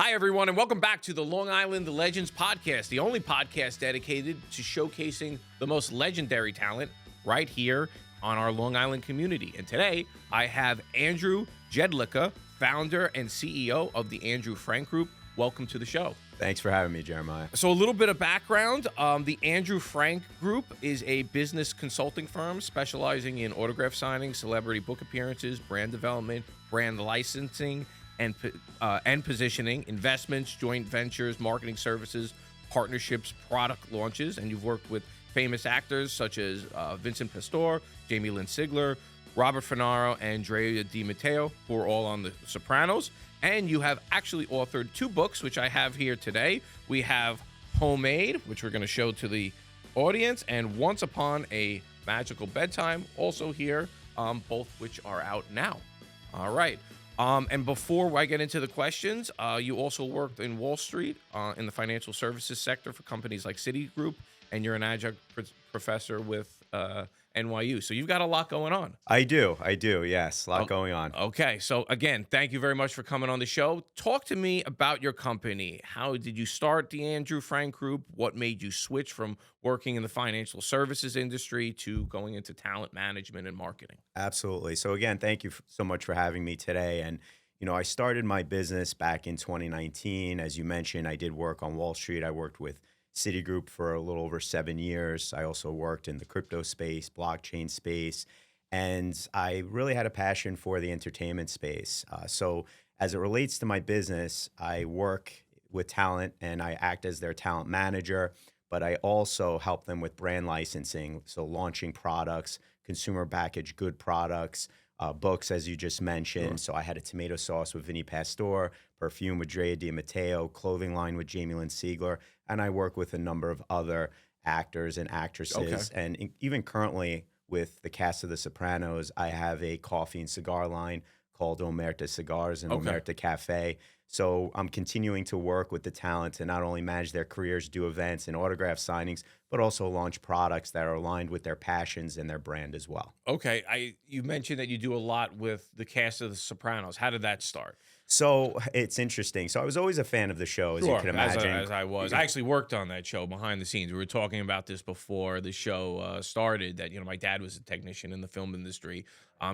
Hi, everyone, and welcome back to the Long Island Legends podcast, the only podcast dedicated to showcasing the most legendary talent right here on our Long Island community. And today, I have Andrew Jedlicka, founder and CEO of the Andrew Frank Group. Welcome to the show. Thanks for having me, Jeremiah. So a little bit of background. The Andrew Frank Group is a business consulting firm specializing in autograph signings, celebrity book appearances, brand development, brand licensing, and positioning, investments, joint ventures, marketing services, partnerships, product launches. And you've worked with famous actors such as Vincent Pastore, Jamie-Lynn Sigler, Robert Funaro, and Drea de Matteo, who are all on the Sopranos. And you have actually authored two books, which I have here today. We have Homemade, which we're going to show to the audience, and Once Upon a Magical Bedtime, also here, both which are out now. All right. And before I get into the questions, you also worked in Wall Street in the financial services sector for companies like Citigroup, and you're an adjunct professor with NYU. So you've got a lot going on. I do. Yes, a lot going on. Okay. So again, thank you very much for coming on the show. Talk to me about your company. How did you start the Andrew Frank Group? What made you switch from working in the financial services industry to going into talent management and marketing? Absolutely. So again, thank you so much for having me today. And, I started my business back in 2019. As you mentioned, I did work on Wall Street. I worked with Citigroup for a little over 7 years. I also worked in the crypto space, blockchain space, and I really had a passion for the entertainment space. So as it relates to my business, I work with talent and I act as their talent manager, but I also help them with brand licensing, so launching products, consumer packaged good products, books, as you just mentioned. Sure. So I had a tomato sauce with Vincent Pastore, perfume with Drea de Matteo, clothing line with Jamie-Lynn Sigler, and I work with a number of other actors and actresses. Okay. And even currently with the cast of The Sopranos, I have a coffee and cigar line called Omerta Cigars and Okay. Omerta Cafe. So I'm continuing to work with the talent to not only manage their careers, do events and autograph signings, but also launch products that are aligned with their passions and their brand as well. Okay. You mentioned that you do a lot with the cast of The Sopranos. How did that start? So it's interesting. So I was always a fan of the show, as you can imagine. As I was. I actually worked on that show behind the scenes. We were talking about this before the show started, that, my dad was a technician in the film industry.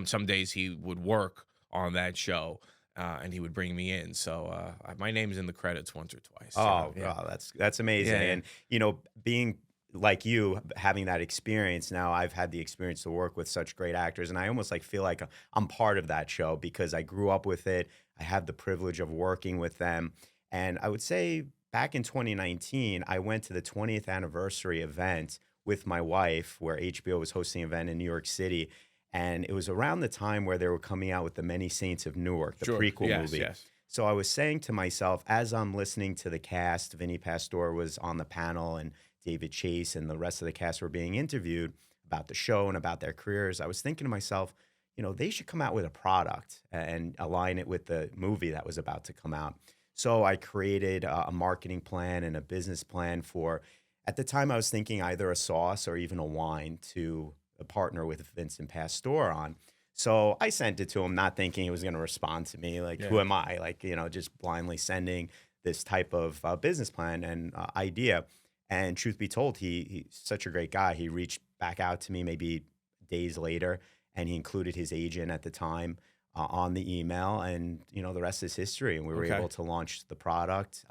Some days he would work on that show, and he would bring me in. So my name's in the credits once or twice. Oh, yeah. wow, that's amazing. Yeah. And, being like you, having that experience, now I've had the experience to work with such great actors, and I almost feel like I'm part of that show because I grew up with it. I have the privilege of working with them. And I would say back in 2019, I went to the 20th anniversary event with my wife where HBO was hosting an event in New York City. And it was around the time where they were coming out with The Many Saints of Newark, the Sure. prequel Yes, movie. yes. So I was saying to myself, as I'm listening to the cast, Vinny Pastore was on the panel and David Chase and the rest of the cast were being interviewed about the show and about their careers. I was thinking to myself, they should come out with a product and align it with the movie that was about to come out. So I created a marketing plan and a business plan for, at the time I was thinking either a sauce or even a wine to partner with Vincent Pastore on. So I sent it to him, not thinking he was going to respond to me. Who am I? Just blindly sending this type of business plan and idea. And truth be told, he's such a great guy. He reached back out to me maybe days later, and he included his agent at the time on the email. And, the rest is history. And we were able to launch the product.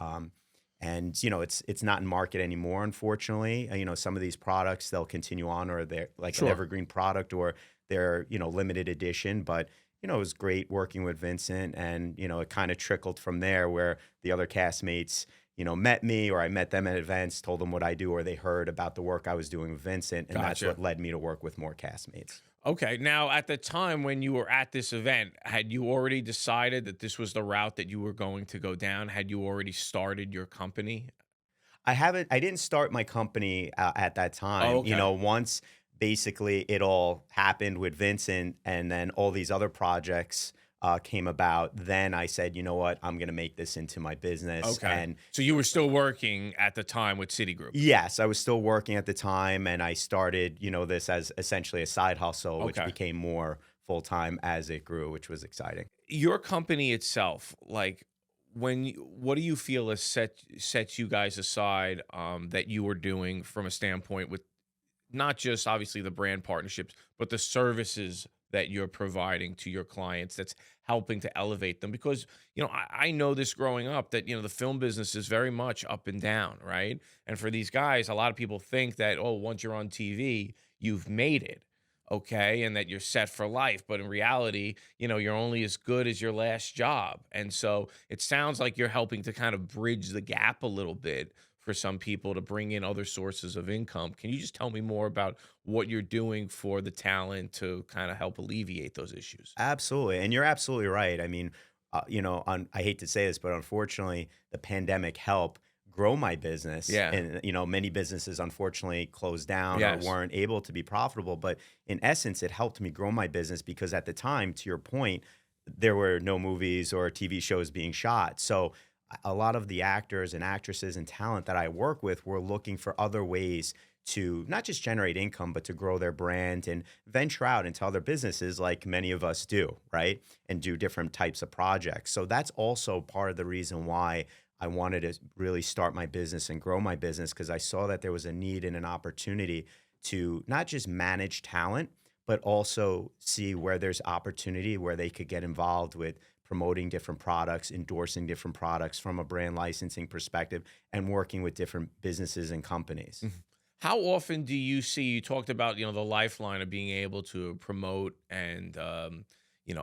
And, it's not in market anymore, unfortunately. Some of these products, they'll continue on, or they're like Sure. an evergreen product, or they're, limited edition. But, it was great working with Vincent. And, it kind of trickled from there where the other castmates, met me, or I met them at events, told them what I do, or they heard about the work I was doing with Vincent. And that's Gotcha. what led me to work with more castmates. Okay. Now, at the time when you were at this event, had you already decided that this was the route that you were going to go down? Had you already started your company? I didn't start my company at that time. Oh, okay. Once basically it all happened with Vincent and then all these other projects came about, then I said, you know what, I'm going to make this into my business. Okay. And So you were still working at the time with Citigroup? yes, I was still working at the time, and I started, this as essentially a side hustle, which Okay. became more full-time as it grew, which was exciting. Your company itself, what do you feel has sets you guys aside, that you are doing from a standpoint with not just obviously the brand partnerships, but the services that you're providing to your clients that's helping to elevate them? Because, I know this growing up that, the film business is very much up and down, right? And for these guys, a lot of people think that, oh, once you're on TV, you've made it. Okay. And that you're set for life. But in reality, you're only as good as your last job. And so it sounds like you're helping to kind of bridge the gap a little bit for some people to bring in other sources of income. Can you just tell me more about what you're doing for the talent to kind of help alleviate those issues? Absolutely. And you're absolutely right. I mean, I hate to say this, but unfortunately, the pandemic helped grow my business. Yeah. And, many businesses unfortunately closed down or Yes. weren't able to be profitable. But in essence, it helped me grow my business because at the time, to your point, there were no movies or TV shows being shot. So a lot of the actors and actresses and talent that I work with were looking for other ways to not just generate income, but to grow their brand and venture out into other businesses like many of us do, right? And do different types of projects. So that's also part of the reason why I wanted to really start my business and grow my business, because I saw that there was a need and an opportunity to not just manage talent, but also see where there's opportunity where they could get involved with promoting different products, endorsing different products from a brand licensing perspective, and working with different businesses and companies. How often do you see, you talked about, the lifeline of being able to promote and,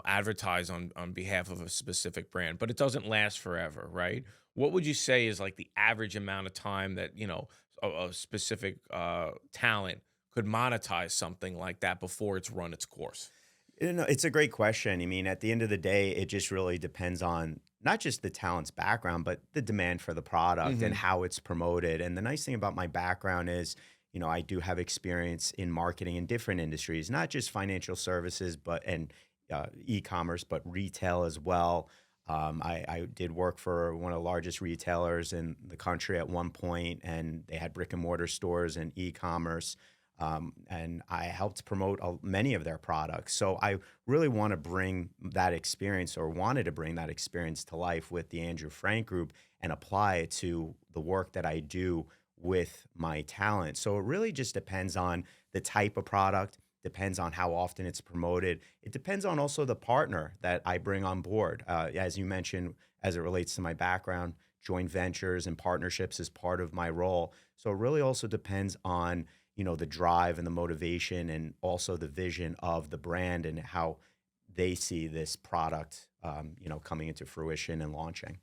advertise on behalf of a specific brand, but it doesn't last forever, right? What would you say is like the average amount of time that, a specific talent could monetize something like that before it's run its course? It's a great question. I mean, at the end of the day, it just really depends on not just the talent's background, but the demand for the product and Hmm. how it's promoted. And the nice thing about my background is, I do have experience in marketing in different industries, not just financial services, but and e-commerce, but retail as well. I did work for one of the largest retailers in the country at one point, and they had brick and mortar stores and e-commerce. And I helped promote many of their products. So I really want to bring that experience, or wanted to bring that experience to life with the Andrew Frank Group and apply it to the work that I do with my talent. So it really just depends on the type of product, depends on how often it's promoted. It depends on also the partner that I bring on board. As you mentioned, as it relates to my background, joint ventures and partnerships is part of my role. So it really also depends on the drive and the motivation and also the vision of the brand and how they see this product, coming into fruition and launching.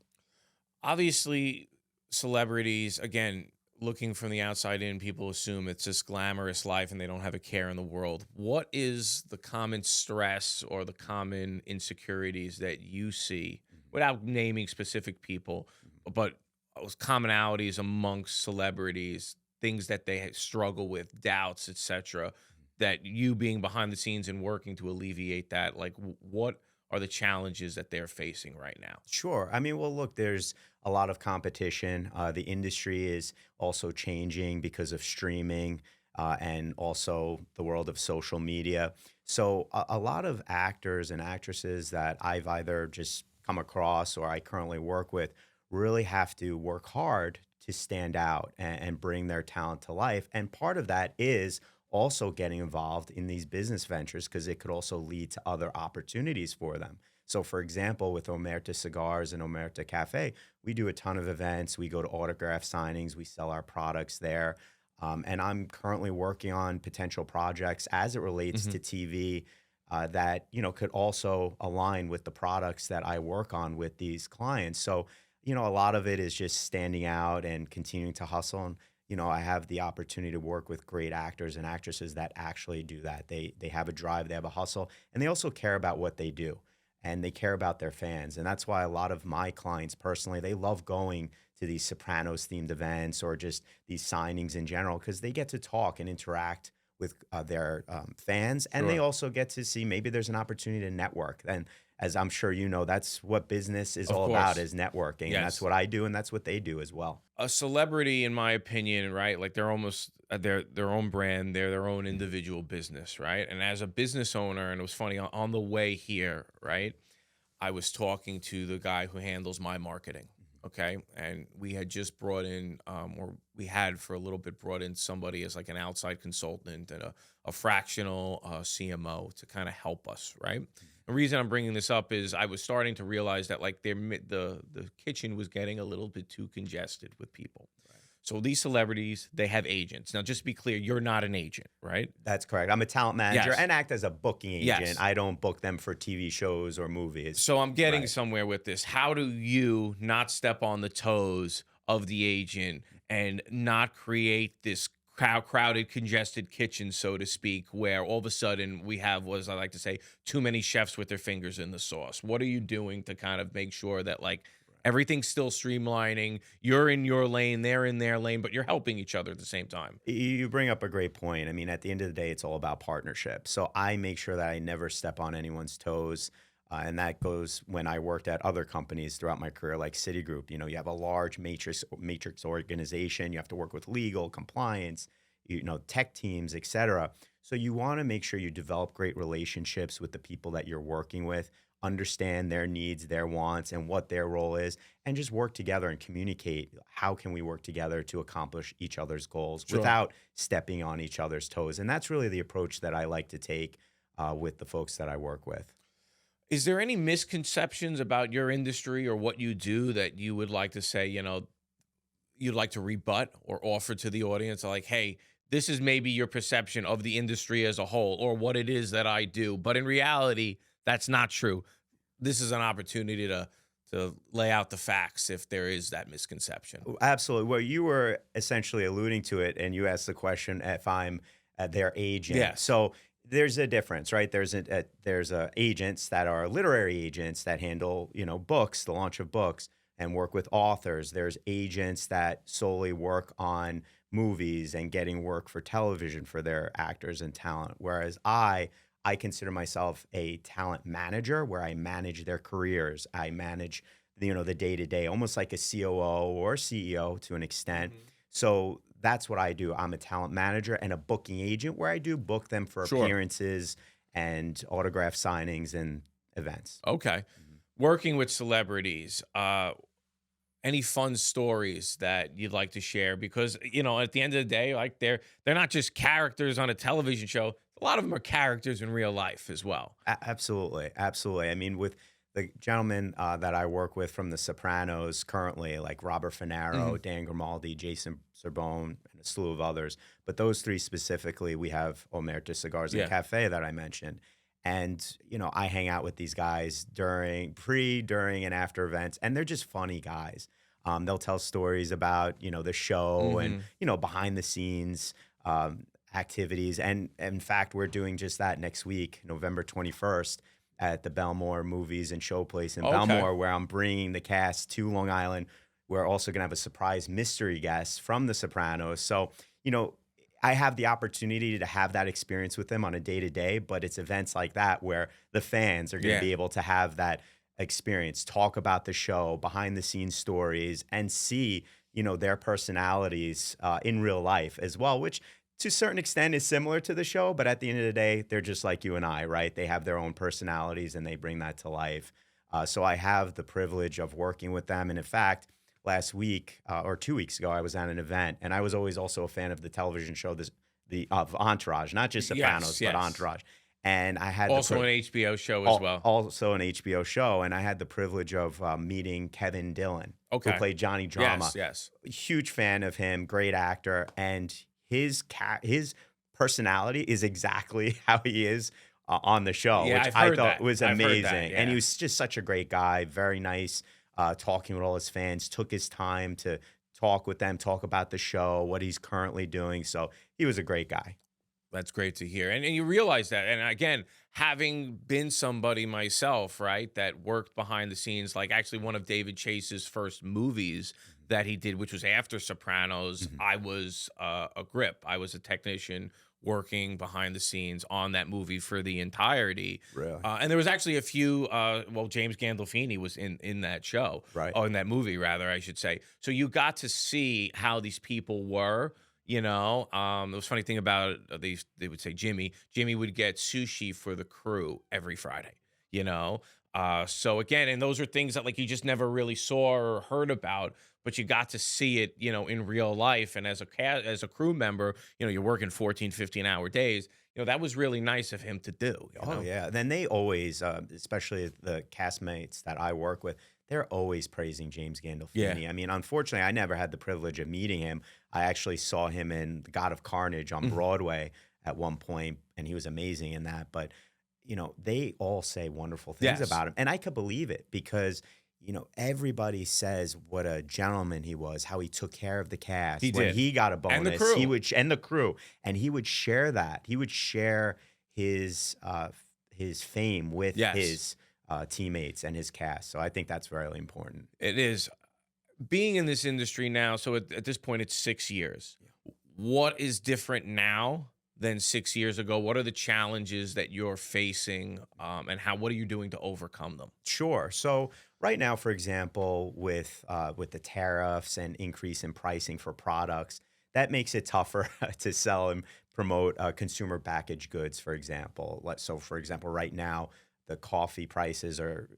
Obviously, celebrities, again, looking from the outside in, people assume it's this glamorous life and they don't have a care in the world. What is the common stress or the common insecurities that you see, without naming specific people, but those commonalities amongst celebrities, things that they struggle with, doubts, etc., that you being behind the scenes and working to alleviate that, like what are the challenges that they're facing right now? Sure. I mean, well, look, there's a lot of competition. The industry is also changing because of streaming and also the world of social media. So, a lot of actors and actresses that I've either just come across or I currently work with really have to work hard to stand out and bring their talent to life. And part of that is also getting involved in these business ventures because it could also lead to other opportunities for them. So, for example, with Omerta Cigars and Omerta Cafe, we do a ton of events. We go to autograph signings. We sell our products there. And I'm currently working on potential projects as it relates Hmm. to TV that could also align with the products that I work on with these clients. So, a lot of it is just standing out and continuing to hustle. And I have the opportunity to work with great actors and actresses that actually do that. They have a drive, they have a hustle, and they also care about what they do, and they care about their fans. And that's why a lot of my clients personally, they love going to these Sopranos themed events or just these signings in general because they get to talk and interact with their fans, and they Sure. also get to see maybe there's an opportunity to network. And as I'm sure you know, that's what business is Of all about, course. is networking, and that's Yes. what I do, and that's what they do as well. A celebrity, in my opinion, right? Like they're almost their own brand, they're their own Mhm. individual business, right? And as a business owner, and it was funny on the way here, right? I was talking to the guy who handles my marketing. Okay. And we had just brought in, or we had for a little bit brought in somebody as like an outside consultant and a fractional CMO to kind of help us. Right. The reason I'm bringing this up is I was starting to realize that like the kitchen was getting a little bit too congested with people. So these celebrities, they have agents. Now, just to be clear, you're not an agent, right? That's correct. I'm a talent manager Yes. and act as a booking agent. Yes. I don't book them for TV shows or movies. So I'm getting Right. somewhere with this. How do you not step on the toes of the agent and not create this crowded, congested kitchen, so to speak, where all of a sudden we have, what I like to say, too many chefs with their fingers in the sauce? What are you doing to kind of make sure that like everything's still streamlining? You're in your lane, they're in their lane, but you're helping each other at the same time. You bring up a great point. I mean, at the end of the day, it's all about partnership. So I make sure that I never step on anyone's toes. And that goes when I worked at other companies throughout my career, like Citigroup. You have a large matrix organization. You have to work with legal, compliance, tech teams, et cetera. So you want to make sure you develop great relationships with the people that you're working with, understand their needs, their wants, and what their role is, and just work together and communicate how can we work together to accomplish each other's goals without stepping on each other's toes. And that's really the approach that I like to take with the folks that I work with. Is there any misconceptions about your industry or what you do that you would like to say, you'd like to rebut or offer to the audience? Like, hey, this is maybe your perception of the industry as a whole or what it is that I do. But in reality, that's not true. This is an opportunity to lay out the facts if there is that misconception. Absolutely. Well, you were essentially alluding to it, and you asked the question if I'm their agent. Yes. So there's a difference, right? There's agents that are literary agents that handle, books, the launch of books, and work with authors. There's agents that solely work on movies and getting work for television for their actors and talent. Whereas I consider myself a talent manager, where I manage their careers. I manage, the day-to-day, almost like a COO or CEO to an extent. So that's what I do. I'm a talent manager and a booking agent, where I do book them for appearances and autograph signings and events. Okay. Working with celebrities, any fun stories that you'd like to share? Because, at the end of the day, like they're not just characters on a television show. A lot of them are characters in real life as well. Absolutely. Absolutely. I mean, with the gentlemen that I work with from The Sopranos currently, like Robert Funaro, Dan Grimaldi, Jason Serbone, and a slew of others. But those three specifically, we have Omerta Cigars and Cafe that I mentioned. And, I hang out with these guys during, and after events, and they're just funny guys. They'll tell stories about, the show and, behind the scenes activities. And in fact, we're doing just that next week, November 21st, at the Belmore Movies and Showplace in Belmore, where I'm bringing the cast to Long Island. We're also going to have a surprise mystery guest from The Sopranos. So, I have the opportunity to have that experience with them on a day-to-day, but it's events like that where the fans are going to be able to have that experience, talk about the show, behind-the-scenes stories, and see, their personalities in real life as well, which to a certain extent is similar to the show, but at the end of the day, they're just like you and I, right? They have their own personalities and they bring that to life. So I have the privilege of working with them. And in fact, last week or 2 weeks ago, I was at an event, and I was always also a fan of the television show, of Entourage, not just Sopranos, but Entourage. And I had also an HBO show as well. Also an HBO show, and I had the privilege of meeting Kevin Dillon, who played Johnny Drama. Yes. Huge fan of him, great actor, and his personality is exactly how he is on the show, which I thought was amazing. And he was just such a great guy, very nice, talking with all his fans, took his time to talk with them, talk about the show, what he's currently doing. So he was a great guy. That's great to hear. And you realize that. And again, having been somebody myself, right, that worked behind the scenes, like actually one of David Chase's first movies that he did, which was after Sopranos, I was a grip. I was a technician working behind the scenes on that movie for the entirety. Really? And there was actually a few, James Gandolfini was in that show. Right. Oh, in that movie, rather, I should say. So you got to see how these people were. The was funny thing about it, they would say Jimmy would get sushi for the crew every Friday, So again, and those are things that like you just never really saw or heard about, but you got to see it, in real life. And as as a crew member, you're working 14, 15-hour days. That was really nice of him to do, Oh yeah. Then they always, especially the castmates that I work with, they're always praising James Yeah. Gandolfini. I mean, unfortunately, I never had the privilege of meeting him. I actually saw him in The God of Carnage on Mhm. Broadway at one point, and he was amazing in that. But they all say wonderful things Yes, about him, and I could believe it because. Everybody says what a gentleman he was, how he took care of the he cast. When did. he got a And the bonus, crew. and the crew, and he would share that. He would share his fame with Yes, his teammates and his cast. So I think that's really important. it is. Being in this industry now, so at this point, it's 6 years. What is different now than 6 years ago? What are the challenges that you're facing, and what are you doing to overcome them? Sure. So right now, for example, with the tariffs and increase in pricing for products, that makes it tougher to sell and promote consumer packaged goods. For example, so for example, right now the coffee prices are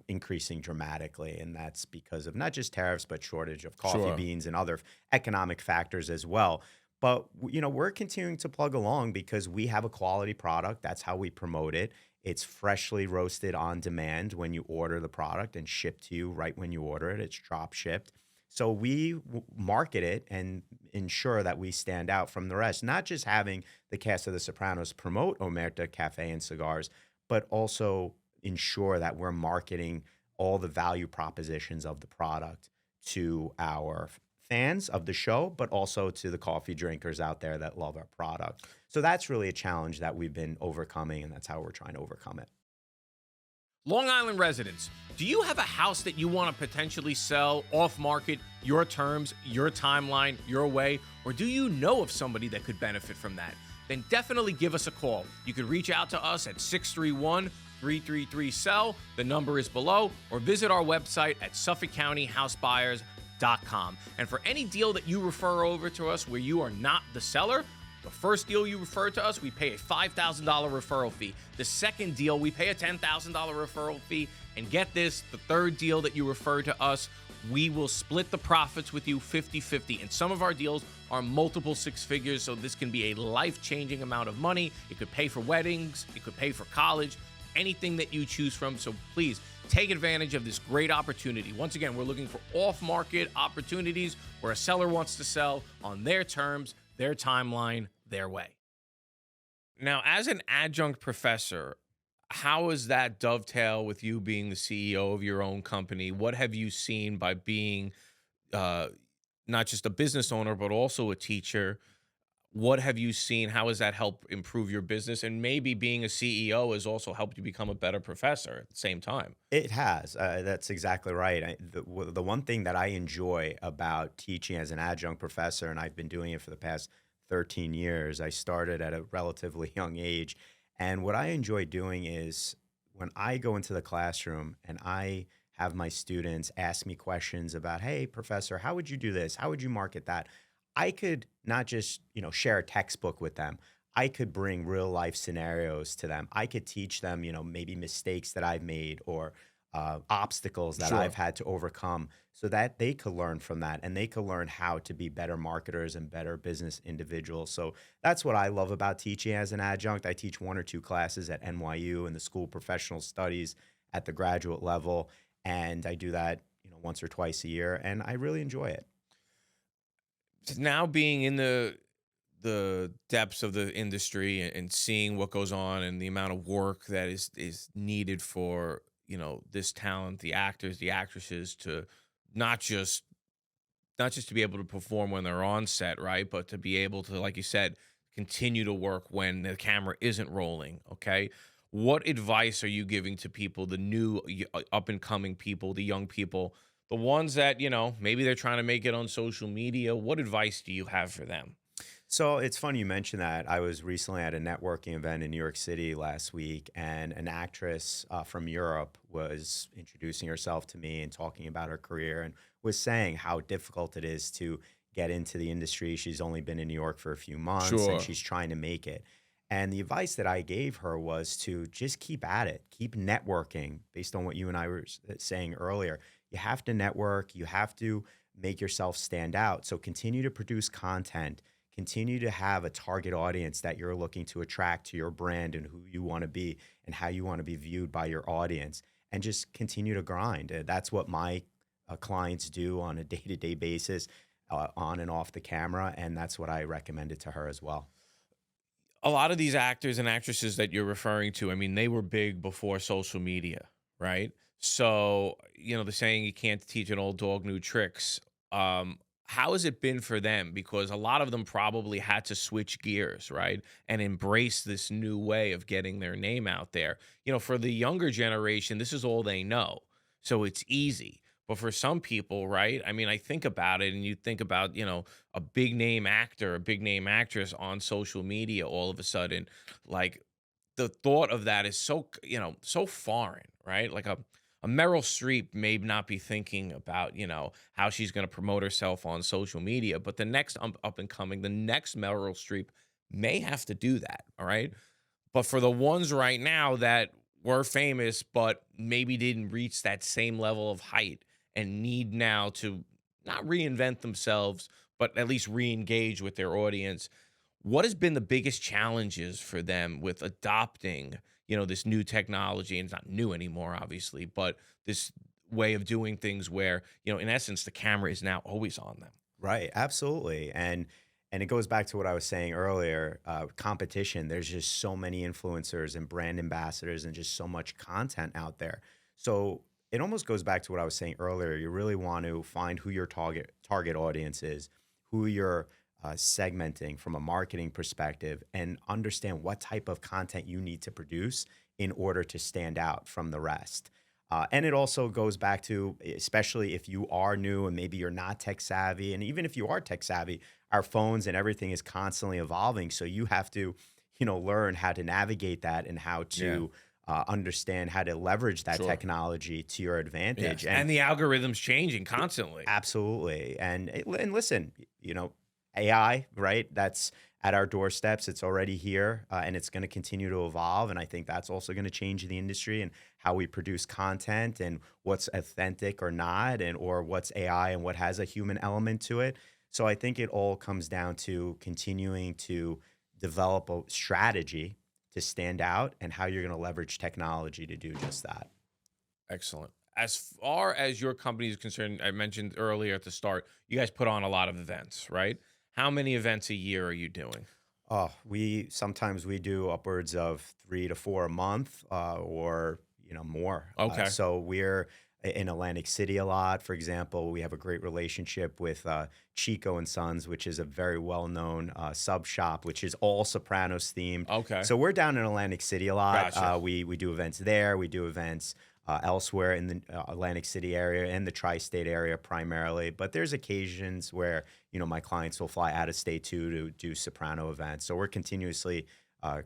increasing dramatically, and that's because of not just tariffs but shortage of coffee Sure. beans and other economic factors as well. But we're continuing to plug along because we have a quality product. That's how we promote it. It's freshly roasted on demand when you order the product and shipped to you right when you order it. It's drop shipped. So we market it and ensure that we stand out from the rest, not just having the cast of The Sopranos promote Omerta Cafe and Cigars, but also ensure that we're marketing all the value propositions of the product to our fans of the show, but also to the coffee drinkers out there that love our product. So that's really a challenge that we've been overcoming, and that's how we're trying to overcome it. Long Island residents, do you have a house that you want to potentially sell off market, your terms, your timeline, your way, or do you know of somebody that could benefit from that? Then definitely give us a call. You can reach out to us at 631-333-SELL. The number is below, or visit our website at SuffolkCountyHouseBuyers.com. And for any deal that you refer over to us where you are not the seller, the first deal you refer to us, we pay a $5,000 referral fee. The second deal, we pay a $10,000 referral fee. And get this, the third deal that you refer to us, we will split the profits with you 50-50. And some of our deals are multiple six figures, so this can be a life-changing amount of money. It could pay for weddings, it could pay for college, anything that you choose from. So please take advantage of this great opportunity. Once again, we're looking for off-market opportunities where a seller wants to sell on their terms, their timeline, their way. Now, as an adjunct professor, how does that dovetail with you being the CEO of your own company? What have you seen by being uh, not just a business owner, but also a teacher? What have you seen? How has that helped improve your business? And maybe being a CEO has also helped you become a better professor at the same time. It has. That's exactly right. The one thing that I enjoy about teaching as an adjunct professor, and I've been doing it for the past 13 years, I started at a relatively young age. And what I enjoy doing is when I go into the classroom and I have my students ask me questions about, hey, professor, how would you do this? How would you market that? I could not just, share a textbook with them. I could bring real life scenarios to them. I could teach them, maybe mistakes that I've made or obstacles that Sure. I've had to overcome so that they could learn from that and they could learn how to be better marketers and better business individuals. So that's what I love about teaching as an adjunct. I teach one or two classes at NYU in the School of Professional Studies at the graduate level. And I do that, once or twice a year. And I really enjoy it. Now being in the depths of the industry and seeing what goes on and the amount of work that is needed for this talent, the actors, the actresses, to not just to be able to perform when they're on set, right, but to be able to, like you said, continue to work when the camera isn't rolling. Okay, what advice are you giving to people, the new up and coming people, the young people, the ones that maybe they're trying to make it on social media? What advice do you have for them? So it's funny you mentioned that. I was recently at a networking event in New York City last week, and an actress from Europe was introducing herself to me and talking about her career and was saying how difficult it is to get into the industry. She's only been in New York for a few months and Sure. she's trying to make it. And the advice that I gave her was to just keep at it, keep networking based on what you and I were saying earlier. You have to network, you have to make yourself stand out. So continue to produce content, continue to have a target audience that you're looking to attract to your brand and who you want to be and how you want to be viewed by your audience, and just continue to grind. That's what my clients do on a day-to-day basis, on and off the camera. And that's what I recommended to her as well. A lot of these actors and actresses that you're referring to, I mean, they were big before social media, right? So, the saying you can't teach an old dog new tricks. How has it been for them? Because a lot of them probably had to switch gears, right? And embrace this new way of getting their name out there. For the younger generation, this is all they know. So it's easy. But for some people, right? I mean, I think about it and you think about, a big name actor, a big name actress on social media all of a sudden, like the thought of that is so, so foreign, right? Like a Meryl Streep may not be thinking about, how she's going to promote herself on social media, but the next up and coming, the next Meryl Streep may have to do that. All right. But for the ones right now that were famous, but maybe didn't reach that same level of height and need now to not reinvent themselves, but at least re-engage with their audience. What has been the biggest challenges for them with adopting, this new technology? And it's not new anymore, obviously, but this way of doing things where, in essence, the camera is now always on them. Right, absolutely. And it goes back to what I was saying earlier, competition. There's just so many influencers and brand ambassadors and just so much content out there. So it almost goes back to what I was saying earlier. You really want to find who your target audience is, who you're segmenting from a marketing perspective, and understand what type of content you need to produce in order to stand out from the rest. And it also goes back to, especially if you are new and maybe you're not tech savvy, and even if you are tech savvy, our phones and everything is constantly evolving. So you have to, learn how to navigate that and how to understand how to leverage that Sure. technology to your advantage. Yes. And the algorithm's changing constantly. Absolutely. And listen, AI, right? That's at our doorsteps. It's already here, and it's going to continue to evolve. And I think that's also going to change the industry and how we produce content and what's authentic or not, and or what's AI and what has a human element to it. So I think it all comes down to continuing to develop a strategy to stand out and how you're going to leverage technology to do just that. Excellent. As far as your company is concerned, I mentioned earlier at the start, you guys put on a lot of events, right? How many events a year are you doing? Oh, we sometimes we do upwards of 3 to 4 a month, or more. Okay. So we're in Atlantic City a lot. For example, we have a great relationship with Chico and Sons, which is a very well-known sub shop, which is all Sopranos themed. Okay. So we're down in Atlantic City a lot. Gotcha. We do events there. We do events elsewhere in the Atlantic City area and the tri-state area primarily. But there's occasions where, my clients will fly out of state too to do Soprano events. So we're continuously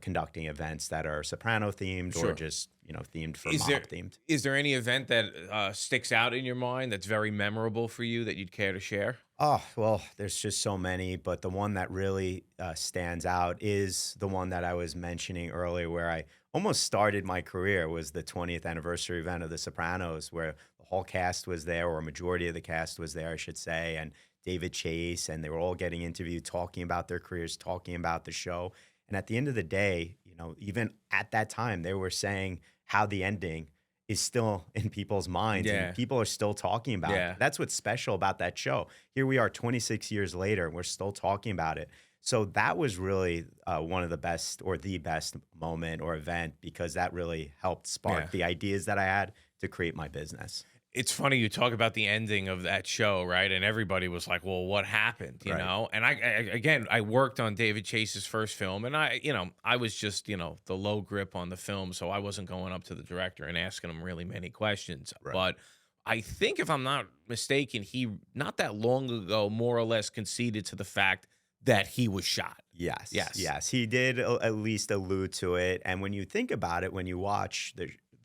conducting events that are Soprano themed Sure. or just, themed for Is mob there themed. is there any event that sticks out in your mind that's very memorable for you that you'd care to share? Oh, well, there's just so many, but the one that really stands out is the one that I was mentioning earlier, where I almost started my career, was the 20th anniversary event of The Sopranos, where the whole cast was there, or a majority of the cast was there, I should say, and David Chase, and they were all getting interviewed, talking about their careers, talking about the show. And at the end of the day, even at that time, they were saying how the ending is still in people's minds, Yeah. and people are still talking about Yeah. it. That's what's special about that show. Here we are 26 years later, and we're still talking about it. So that was really one of the best, or the best moment or event, because that really helped spark Yeah. the ideas that I had to create my business. It's funny you talk about the ending of that show, right? And everybody was like, "Well, what happened?" You Right. know. And again, I worked on David Chase's first film, and I was just, the low grip on the film, so I wasn't going up to the director and asking him really many questions. Right. But I think, if I'm not mistaken, he not that long ago, more or less, conceded to the fact that he was shot. Yes. Yes. Yes. He did at least allude to it. And when you think about it, when you watch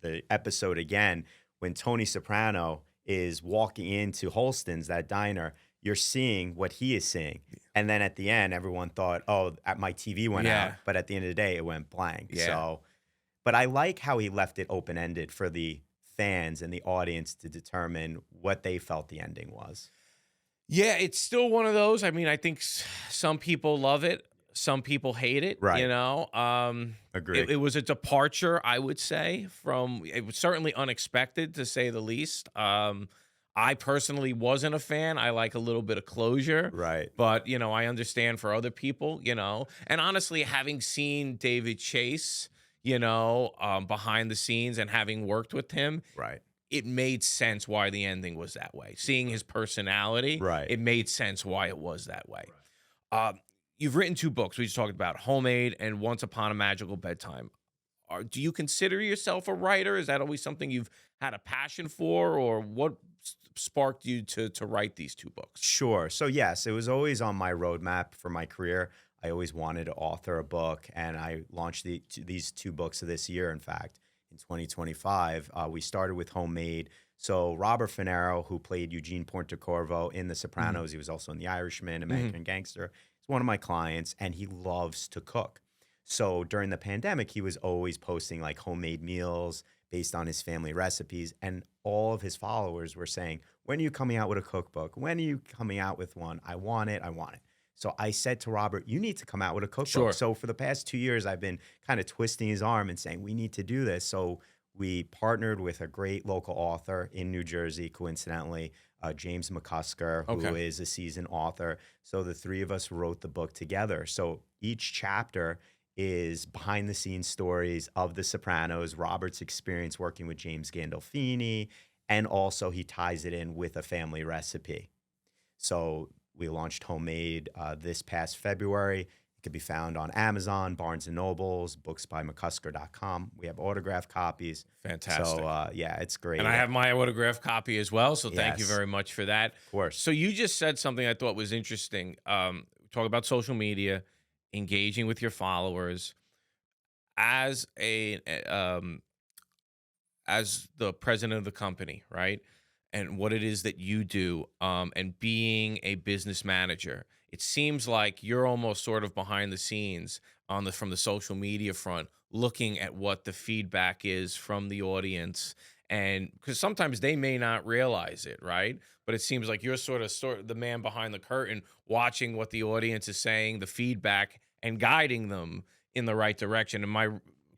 the episode again, when Tony Soprano is walking into Holston's, that diner, you're seeing what he is seeing. And then at the end, everyone thought, oh, my TV went out. Yeah. But at the end of the day, it went blank. Yeah. So, but I like how he left it open ended for the fans and the audience to determine what they felt the ending was. Yeah, it's still one of those. I mean, I think some people love it, some people hate it. Right. You know, Agree. it was a departure, I would say, from it was certainly unexpected to say the least. I personally wasn't a fan. I like a little bit of closure, Right. but you know, I understand for other people. You know, and honestly, having seen David Chase, you know, behind the scenes and having worked with him, Right. it made sense why the ending was that way. Seeing his personality, Right. it made sense why it was that way. You've written 2 books. We just talked about Homemade and Once Upon a Magical Bedtime. Do you consider yourself a writer? Is that always something you've had a passion for, or what sparked you to write these 2 books? Sure. So, yes, it was always on my roadmap for my career. I always wanted to author a book, and I launched these 2 books this year, in fact, in 2025. We started with Homemade. So, Robert Funaro, who played Eugene Pontecorvo in The Sopranos, he was also in The Irishman, American Gangster. He's one of my clients, and he loves to cook. So, during the pandemic, he was always posting like homemade meals based on his family recipes. And all of his followers were saying, when are you coming out with a cookbook? When are you coming out with one? I want it. I want it. So I said to Robert, you need to come out with a cookbook. Sure. So for the past 2 years, I've been kind of twisting his arm and saying, we need to do this. So we partnered with a great local author in New Jersey, coincidentally, James McCusker, who Okay. is a seasoned author. So the 3 of us wrote the book together. So each chapter is behind the scenes stories of The Sopranos, Robert's experience working with James Gandolfini, and also he ties it in with a family recipe. So we launched Homemade this past February. It can be found on Amazon, Barnes & Nobles, booksbymccusker.com. We have autographed copies. Fantastic. So, yeah, it's great. And I have my autographed copy as well, so thank you Yes. very much for that. Of course. So you just said something I thought was interesting. Talk about social media, engaging with your followers. As as the president of the company, right? And what it is that you do, and being a business manager, it seems like you're almost sort of behind the scenes from the social media front, looking at what the feedback is from the audience, and because sometimes they may not realize it, right? But it seems like you're sort of the man behind the curtain, watching what the audience is saying, the feedback, and guiding them in the right direction. Am I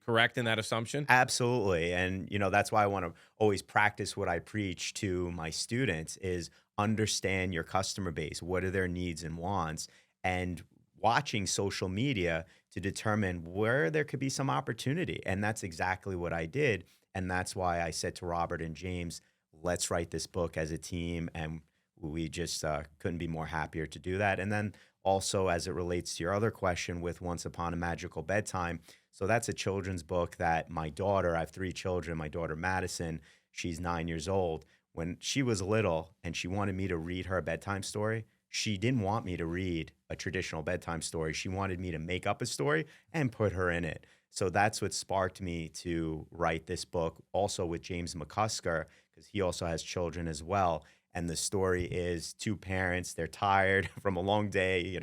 correct in that assumption? Absolutely. And, that's why I want to always practice what I preach to my students is understand your customer base. What are their needs and wants? And watching social media to determine where there could be some opportunity. And that's exactly what I did. And that's why I said to Robert and James, let's write this book as a team. And we just couldn't be more happier to do that. And then also, as it relates to your other question with Once Upon a Magical Bedtime, so that's a children's book that my daughter, I have 3 children, my daughter Madison, she's 9 years old. When she was little and she wanted me to read her a bedtime story, she didn't want me to read a traditional bedtime story. She wanted me to make up a story and put her in it. So that's what sparked me to write this book, also with James McCusker, because he also has children as well. And the story is 2 parents, they're tired from a long day,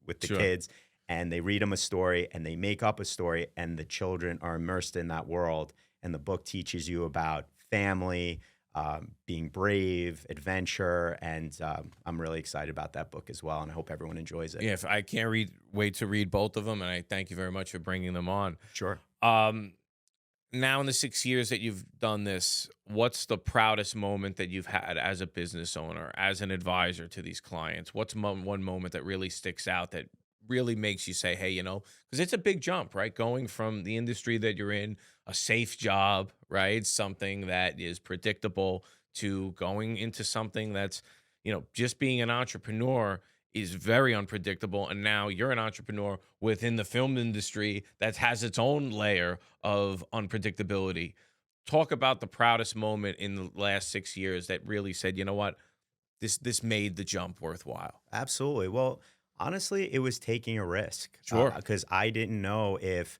with the Sure. kids, and they read them a story and they make up a story, and the children are immersed in that world. And the book teaches you about family, being brave, adventure, and I'm really excited about that book as well, and I hope everyone enjoys it. Yeah, if I can't wait to read both of them, and I thank you very much for bringing them on. Sure. Now in the 6 years that you've done this, what's the proudest moment that you've had as a business owner, as an advisor to these clients? What's one moment that really sticks out that really makes you say, hey, because it's a big jump, right? Going from the industry that you're in, a safe job, right? Something that is predictable, to going into something that's, just being an entrepreneur is very unpredictable. And now you're an entrepreneur within the film industry that has its own layer of unpredictability. Talk about the proudest moment in the last 6 years that really said, you know what, this made the jump worthwhile. Absolutely. Well, honestly, it was taking a risk. Sure. Because I didn't know if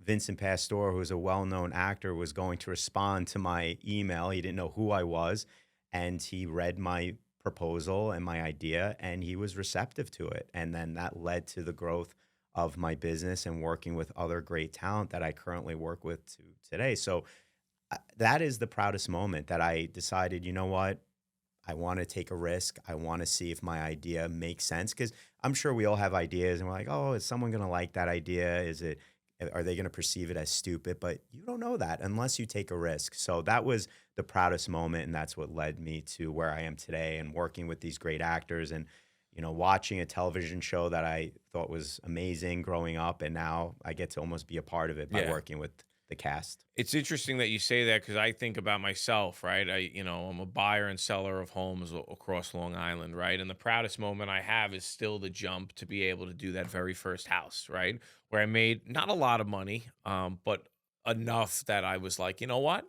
Vincent Pastore, who's a well-known actor, was going to respond to my email. He didn't know who I was, and he read my proposal and my idea, and he was receptive to it. And then that led to the growth of my business and working with other great talent that I currently work with to today. So that is the proudest moment that I decided, you know what? I want to take a risk. I want to see if my idea makes sense, because I'm sure we all have ideas and we're like, oh, is someone going to like that idea? Are they going to perceive it as stupid? But you don't know that unless you take a risk. So that was the proudest moment. And that's what led me to where I am today and working with these great actors and, watching a television show that I thought was amazing growing up. And now I get to almost be a part of it by working with the cast. It's interesting that you say that, because I think about myself, right? I'm a buyer and seller of homes across Long Island, right? And the proudest moment I have is still the jump to be able to do that very first house, right? Where I made not a lot of money, but enough that I was like, you know what?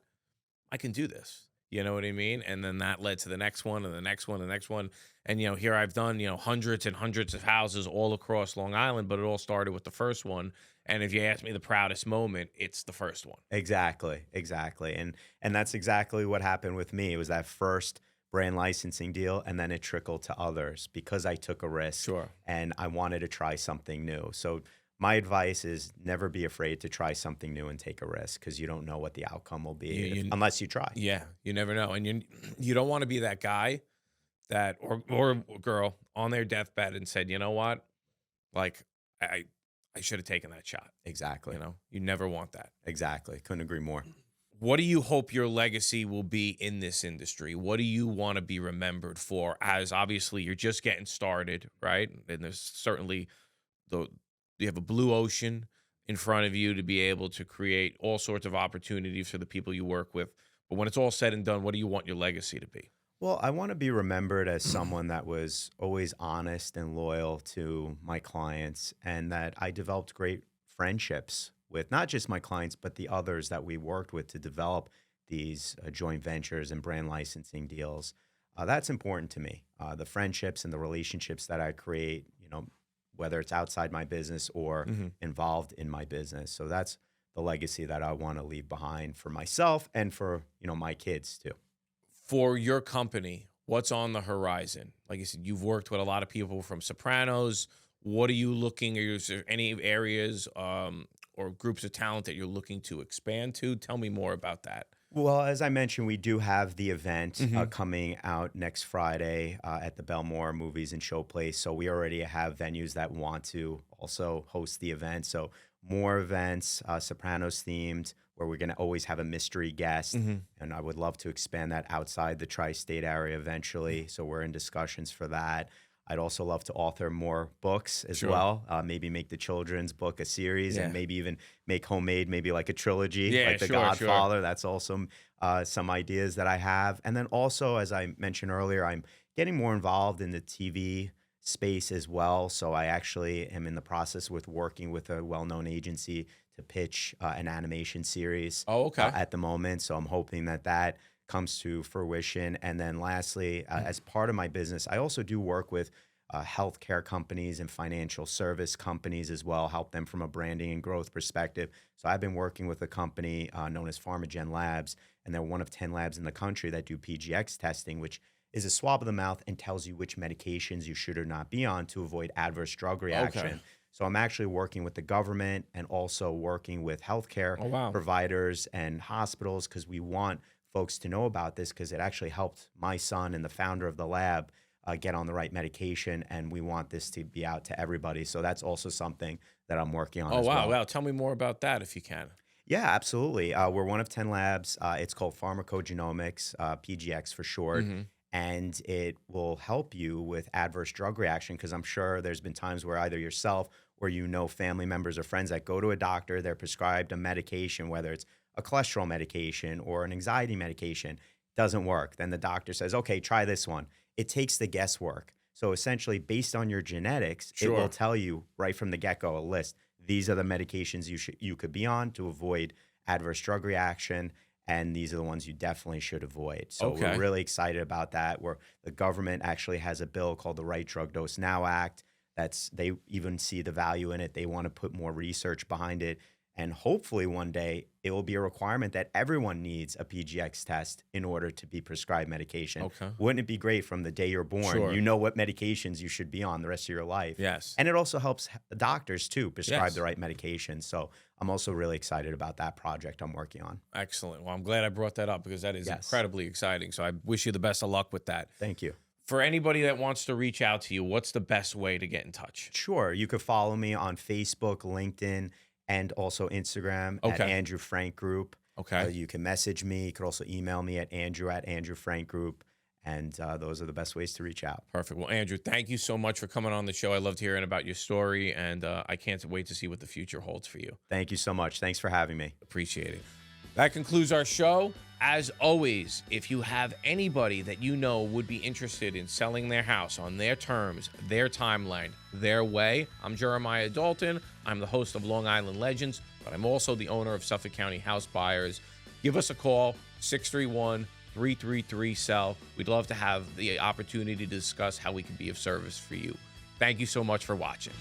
I can do this. You know what I mean? And then that led to the next one and the next one and the next one. And, here I've done, hundreds and hundreds of houses all across Long Island, but it all started with the first one. And if you ask me the proudest moment, it's the first one. Exactly. And that's exactly what happened with me. It was that first brand licensing deal, and then it trickled to others because I took a risk. Sure. And I wanted to try something new. So my advice is never be afraid to try something new and take a risk, because you don't know what the outcome will be unless you try. Yeah, you never know. And you don't want to be that guy that or girl on their deathbed and said, you know what? Like, I should have taken that shot. Exactly. You never want that. Exactly. Couldn't agree more. What do you hope your legacy will be in this industry? What do you want to be remembered for? As obviously you're just getting started, right? And there's certainly you have a blue ocean in front of you to be able to create all sorts of opportunities for the people you work with. But when it's all said and done, what do you want your legacy to be? Well, I want to be remembered as someone that was always honest and loyal to my clients, and that I developed great friendships with not just my clients, but the others that we worked with to develop these joint ventures and brand licensing deals. That's important to me. The friendships and the relationships that I create, whether it's outside my business or involved in my business. So that's the legacy that I want to leave behind for myself and for, my kids too. For your company, what's on the horizon? Like you said, you've worked with a lot of people from Sopranos. What are you looking? Is there any areas or groups of talent that you're looking to expand to? Tell me more about that. Well, as I mentioned, we do have the event coming out next Friday at the Belmore Movies and Showplace. So we already have venues that want to also host the event. So more events, Sopranos themed, where we're going to always have a mystery guest. And I would love to expand that outside the tri-state area eventually. So we're in discussions for that. I'd also love to author more books as well. Maybe make the children's book a series and maybe even make homemade, maybe like a trilogy, like The Godfather. That's also some ideas that I have. And then also, as I mentioned earlier, I'm getting more involved in the TV space as well. So I actually am in the process with working with a well-known agency to pitch an animation series at the moment. So I'm hoping that comes to fruition. And then lastly, as part of my business, I also do work with healthcare companies and financial service companies as well, help them from a branding and growth perspective. So I've been working with a company known as Pharmagen Labs, and they're one of 10 labs in the country that do PGX testing, which is a swab of the mouth and tells you which medications you should or not be on to avoid adverse drug reaction. So I'm actually working with the government and also working with healthcare providers and hospitals, because we want folks to know about this, because it actually helped my son and the founder of the lab get on the right medication, and we want this to be out to everybody. So that's also something that I'm working on as well. Wow. Tell me more about that if you can. Yeah, absolutely. We're one of 10 labs. It's called pharmacogenomics, PGX for short. And it will help you with adverse drug reaction, because I'm sure there's been times where either yourself or family members or friends that go to a doctor, they're prescribed a medication, whether it's a cholesterol medication or an anxiety medication, doesn't work. Then the doctor says, okay, try this one. It takes the guesswork. So essentially, based on your genetics, it will tell you right from the get-go a list. These are the medications you could be on to avoid adverse drug reaction, and these are the ones you definitely should avoid. So we're really excited about that. The government actually has a bill called the Right Drug Dose Now Act. They even see the value in it. They want to put more research behind it. And hopefully one day it will be a requirement that everyone needs a PGX test in order to be prescribed medication. Okay. Wouldn't it be great from the day you're born? Sure. You know what medications you should be on the rest of your life. Yes. And it also helps doctors too prescribe Yes. the right medication. So I'm also really excited about that project I'm working on. Excellent. Well, I'm glad I brought that up because that is Yes. incredibly exciting. So I wish you the best of luck with that. Thank you. For anybody that wants to reach out to you, what's the best way to get in touch? Sure. You could follow me on Facebook, LinkedIn, and also Instagram at Okay. Andrew Frank Group. Okay. You can message me. You could also email me at Andrew Frank Group. And those are the best ways to reach out. Perfect. Well, Andrew, thank you so much for coming on the show. I loved hearing about your story, and I can't wait to see what the future holds for you. Thank you so much. Thanks for having me. Appreciate it. That concludes our show. As always, if you have anybody that you know would be interested in selling their house on their terms, their timeline, their way, I'm Jeremiah Dalton. I'm the host of Long Island Legends, but I'm also the owner of Suffolk County House Buyers. Give us a call, 631-333-SELL. We'd love to have the opportunity to discuss how we can be of service for you. Thank you so much for watching.